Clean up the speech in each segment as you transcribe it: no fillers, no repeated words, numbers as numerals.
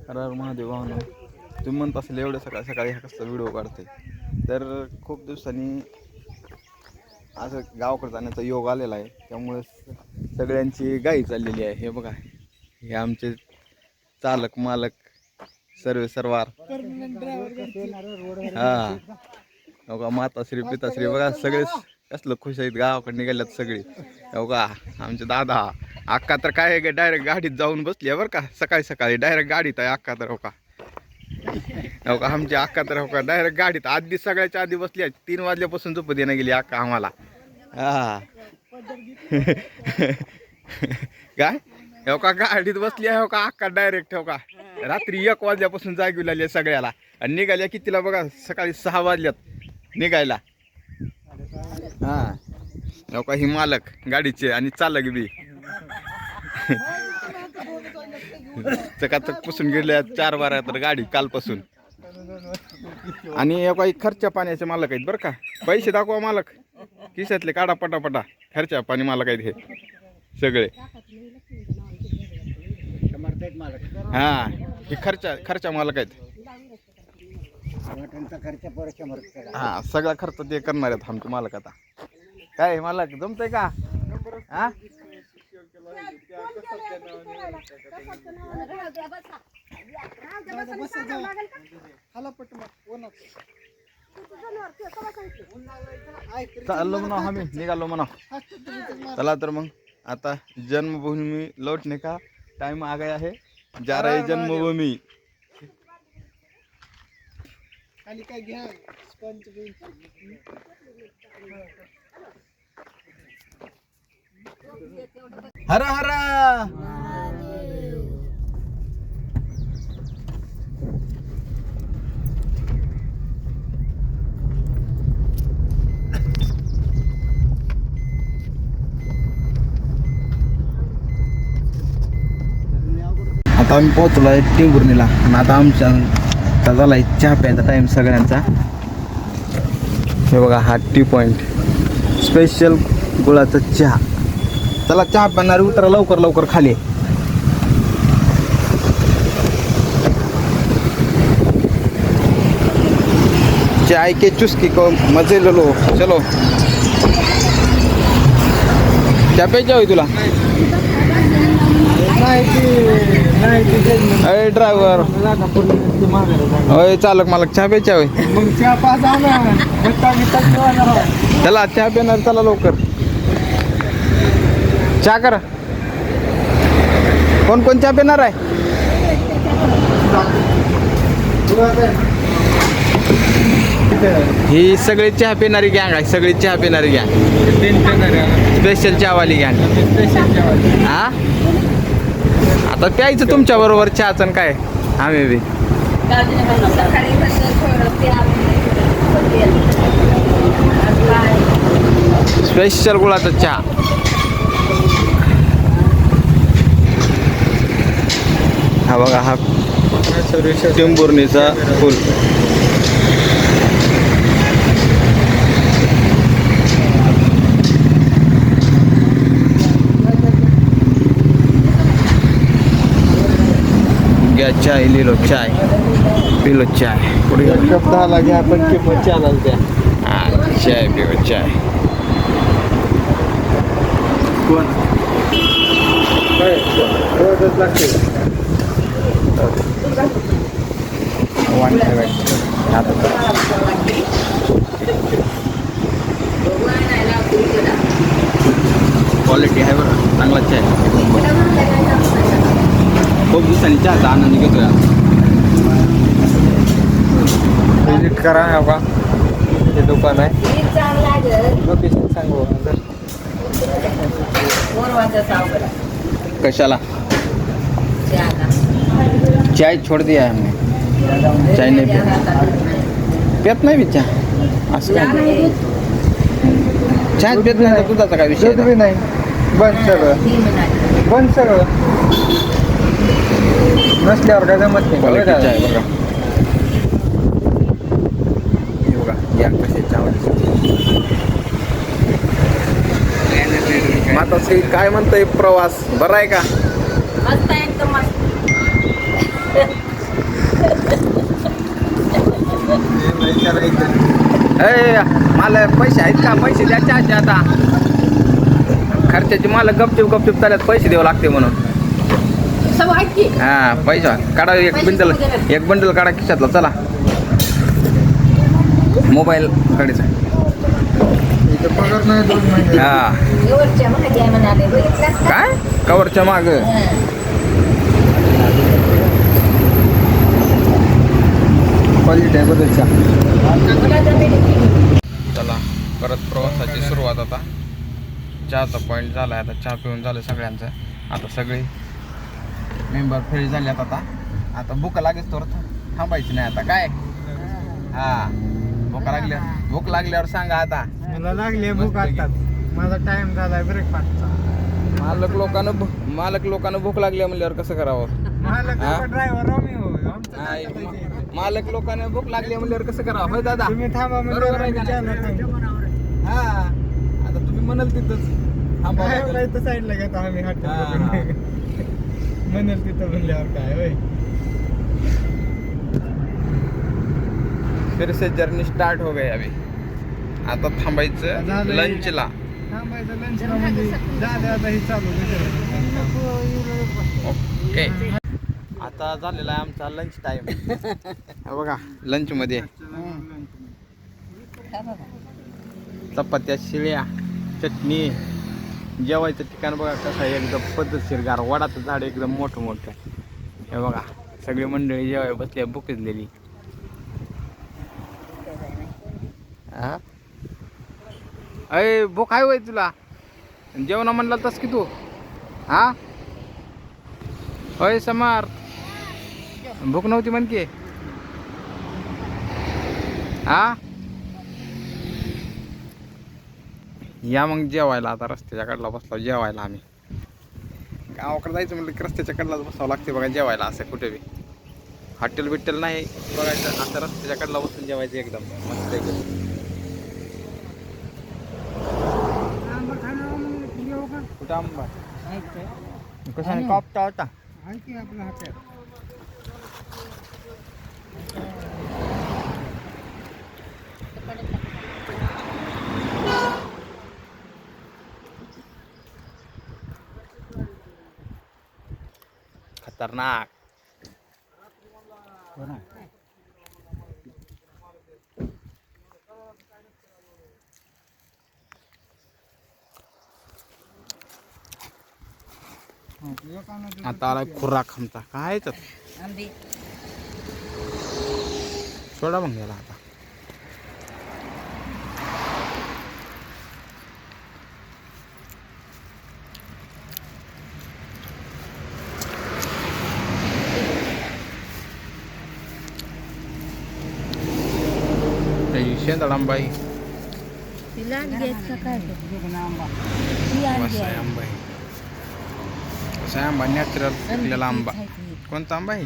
हर हर महादेव भावना. तुम्ही म्हणत असेल एवढं सकाळी सकाळी हा कसला व्हिडिओ काढते, तर खूप दिवसांनी असं गावाकडे जाण्याचा योग आलेला आहे. त्यामुळे सगळ्यांची गाई चाललेली आहे. हे बघा, हे आमचे चालक मालक सर्व सरवार. हा बघा, माताश्री पिताश्री बघा सगळे कसलं खुश आहेत. गावाकडे निघाल्यात सगळे. बघा आमचे दादा अक्का तर काय डायरेक्ट गाडीत जाऊन बसली आहे बरं का. सकाळी सकाळी डायरेक्ट गाडीत आहे अक्का तर. हो का आमची अक्का तर हो का डायरेक्ट गाडीत आधी सगळ्याच्या आधी बसली आहे. 3 वाजल्यापासून झोप देणं गेली अक्का आम्हाला. हा काय हो का गाडीत बसली आहे. हो का अक्का डायरेक्ट. हो का रात्री 1 वाजल्यापासून जागी लागली सगळ्याला. आणि निघाल्या कितीला बघा, सकाळी 6 वाजल्यात निघायला. हा हो का, ही मालक गाडीचे आणि चालक बी चकाचक पुसून गेल्या 4 बारा तर गाडी कालपासून. आणि हे काही खर्चा पाण्याचे मालक आहेत बरं का. पैसे दाखवा मालक, खिशातले काढा पटापटा. खर्चा पाणी मालक आहेत हे सगळे. हा हे खर्चा मालक आहेत. हा सगळा खर्च ते करणार आहेत आमचे मालक. आता काय मालक जमतंय का? हा चाललो म्हणा, आम्ही निघालो म्हणा. चला तर मग आता जन्मभूमी लौटने का टाइम आ गया है. जा रहे जन्मभूमी. हर हर आता आम्ही पोहोचलो आहे टेंभुर्णीला. आणि आता आमच्या झाला आहे चहा प्यायचा टाईम सगळ्यांचा. हे बघा हा टी पॉइंट, स्पेशल गुळाचा चहा. चला चहा पिणार, उतरा लवकर लवकर खाली. चाय के चुस्की को मजे लो. चलो चहा प्यायची हवी तुला? अरे ड्रायव्हर, अय चालक मालक, चहा प्यायची हवी? चला चहा पिणार, चला लवकर चहा करा. कोण कोण चहा पिणार आहे? ही सगळी चहा पिणारी गँग आहे. सगळी चहा पिणारी गँग, स्पेशल चहावाली गँग. हा आता प्यायचं तुमच्या बरोबर चहाचं काय. आम्ही बी स्पेशल गुळाचा चहा. हा बघा, हा टेंभुर्णीचा पूल. घ्या चाय, लिहिलो चाय, पिलो चाय. पुढे कप 10 घ्या, पण किंमत 4 द्या. हा चाय पिऊ चाय. कोण रोजच लागते. क्वालिटी आहे बरं, चांगला चाय. खूप दिवसांनी चहाचा आनंद घेतोय. विजिट करा. हा बा हे दुकान आहे. लोकेशन सांगू. कशाला चाय छोड़ दिया है हमने. चाय नहीं पेत नाही बी चहा. असं काय चहा पेत नाही, दुधाचा काय विषय नाही. बंद सगळं नसल्यावर काय जमत नाही. चाय बघा, हे बघा या कसे चहा. माताश्री काय म्हणताय प्रवास? बरा आहे का? मस्त एकदम मस्त. ए मला पैसे आहेत का? पैसे द्यायचे आहेत आता खर्चाची. मला गपचूप चालत पैसे द्यावं लागते म्हणून. हा पैसा काढा. एक बंडल काढा खिशातला. चला मोबाईल काढायचा. हा काय कवरच्या माग क्वालिटी आहे बदलच्या. चला परत प्रवासाची सुरुवात. आता चहाचा पॉईंट झाला आहे. आता चहा पिऊन झालं सगळ्यांचं. आता सगळे मेंबर फ्रेश झाल्यात. आता भूक लागेल तर थांबायची नाही आता काय. हा भूक लागल्यावर सांगा. आता मला लागली भूक आताच. माझा टाइम झालाय ब्रेकफास्टचा. मालक लोकांना भूक लागली म्हणल्यावर कसं करावं. ड्रायव्हर मालक लोकांना भूक लागली म्हणल्यावर कसं करावं. होय दादा तुम्ही थांबा बरोबर आहे का नाही? हा आता तुम्ही म्हणाल तिथंच थांबा. साईडला घेतो आम्ही हॉटेल म्हणाल तिथं म्हणल्यावर काय होय. फिर से जर्नी स्टार्ट हो गई अभी. आता थांबायचं लंचला. थांबायचं लंचला म्हणजे आता हे चालू. ओके आता झालेला आहे आमचा लंच टाइम. बघा लंच मध्ये चपात्या, शिळ्या, चटणी. जेवायचं ठिकाण बघा कसं आहे एकदम पद्धतशीर. गार वडाचं झाड एकदम मोठं. हे बघा सगळी मंडळी जेवाय बसल्या भुकेजलेली. हा अय भूक आहे वय तुला? जेवणा म्हणला तस की तू. हा होय समार भूक नव्हती म्हण की. हा या मग जेवायला. आता रस्त्याच्या कडला बसलो जेवायला. आम्ही गावाकडे जायचं म्हणलं की रस्त्याच्या कडलाच बसावं लागते बघा जेवायला. असं कुठे बी हॉटेल बिट्टेल नाही बघायचं. आता रस्त्याच्या कडला बसून जेवायचं एकदम मस्त एकदम. कुठं आंबा कशाने कापता होता. आपला हॉटेल खतरनाक. आता आला खुराक आमचा. काय सोडा मग गेला आता. शेंदळांबाई असा आंबा नॅचरल पिकलेला आंबा. कोणता आंबा आहे?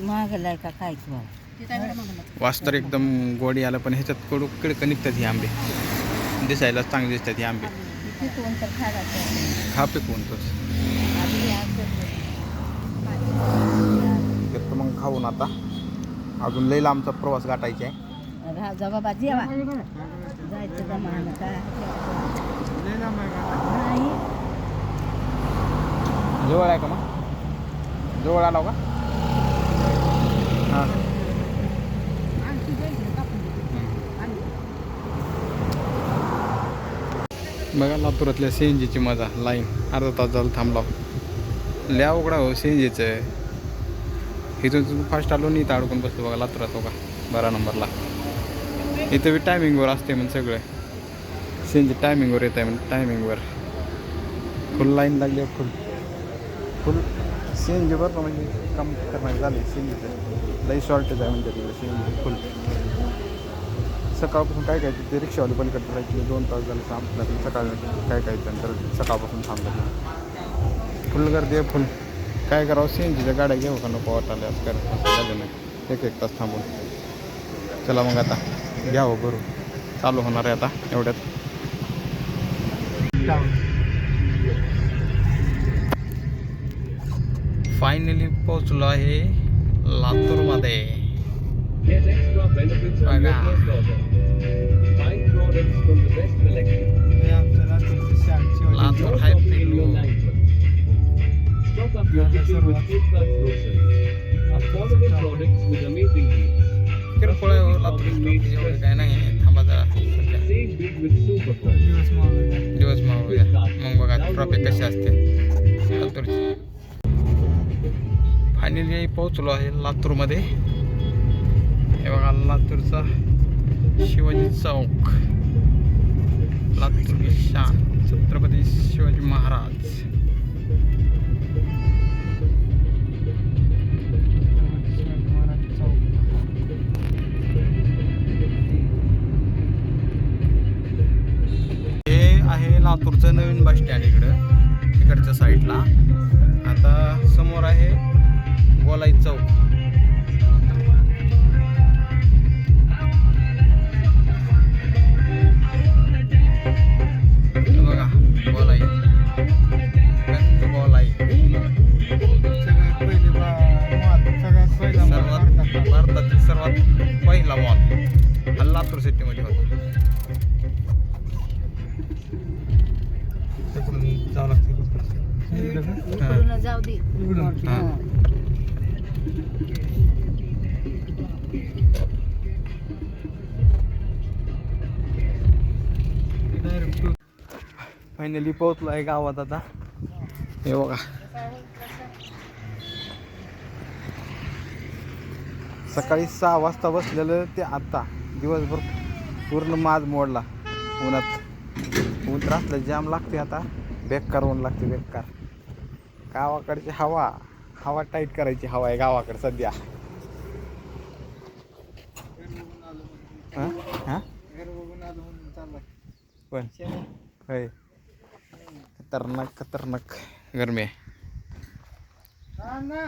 महागलाय का काय वास तर एकदम गोडी आला पण ह्याच्यात कडू किडकं निघतात ही आंबे. दिसायला चांगले दिसतात ही आंबे. खा पिकवून तोच घेतो मग खाऊन. आता अजून लई लांबचा प्रवास गाठायचा आहे. बाबा जेवा जायचं जमाना काय जवळ आहे का मग? जवळ आला का? हां बघा लातूरातल्या सीएनजीची मजा. लाईन अर्धा तास झालं थांबला. लय अवघड हो सीएनजीचं. इथून फास्ट आलो नाही इथं अडकून बसतो बघा लातूरात. हो का 12 नंबरला इथं बी टायमिंगवर असते म्हणजे सगळं. सीएनजी टायमिंगवर येत आहे म्हणजे टायमिंगवर. फुल लाईन लागली फुल सीएनजी बरं म्हणजे काम करणार झाले. सीएनजीचं लई शॉर्टेज आहे म्हणजे तिकडे सीएनजी फुल. सकाळपासून काय काय ते रिक्षावाले पलीकडे राहायचे 2 तास झाले थांबतात. सकाळ काय काय नंतर सकाळपासून थांबतात. फुल गर्दी आहे फुल. काय करावं सीएनजीच्या गाड्या घेऊ का नको वाटायला असं करत झालं नाही. 1 तास थांबून. चला मग आता घ्यावं बरोबर चालू होणार आहे आता एवढ्यात. फायनली पोहोचलो आहे लातूरमध्ये. Get extra benefits on your Bye-bye. first order. Find products from the best selection. हे आमच्या लातूरचं शाम Shivaji. Latur. No Hi, shopping in Pillu. your language. Stock up your kitchen with Flipkart groceries. Affordable products with amazing deals. किरकोळ आहे हो, Latur stock एवढं काय नाही. थांबा जरा सध्या Save big with Superstore. दिवस मावळे. दिवस मावळूया मग बघा ट्रॉफिक कशी असते लातूरची. फायनली पोहोचलो आहे लातूरमध्ये. हे बघा लातूरचा शिवाजी चौक. लातूर की शान छत्रपती शिवाजी महाराज. हे आहे लातूरचं नवीन बस स्टँड इकडच्या साईडला. आता समोर आहे गोलाई चौक. हे बघा गोलाई गंज गोलाई. सगळ्यात पहिले मॉल, सगळ्यात पहिला मॉल भारतातला. भारतातील सर्वात पहिला मॉल हा लातूर सिटीमध्ये होता. तिकडून जावं लागतं इकडं का? इकडून जाऊ दे इकडून. हां. Direct to- फायनली पोहोचलो आहे गावात आता. हे बघा सकाळी 6 वाजता बसलेलं ते आता दिवसभर पूर्ण माज मोडला उन्हात. ऊन त्रासलं जाम लागते आता. बेकार ऊन लागते बेकार. गावाकडची हवा टाईट करायची हवा आहे गावाकडे सध्या. हां हां घर बघून आलो म्हणून चाललाय. पण होय खतरनाक गरमी आहे. हा ना.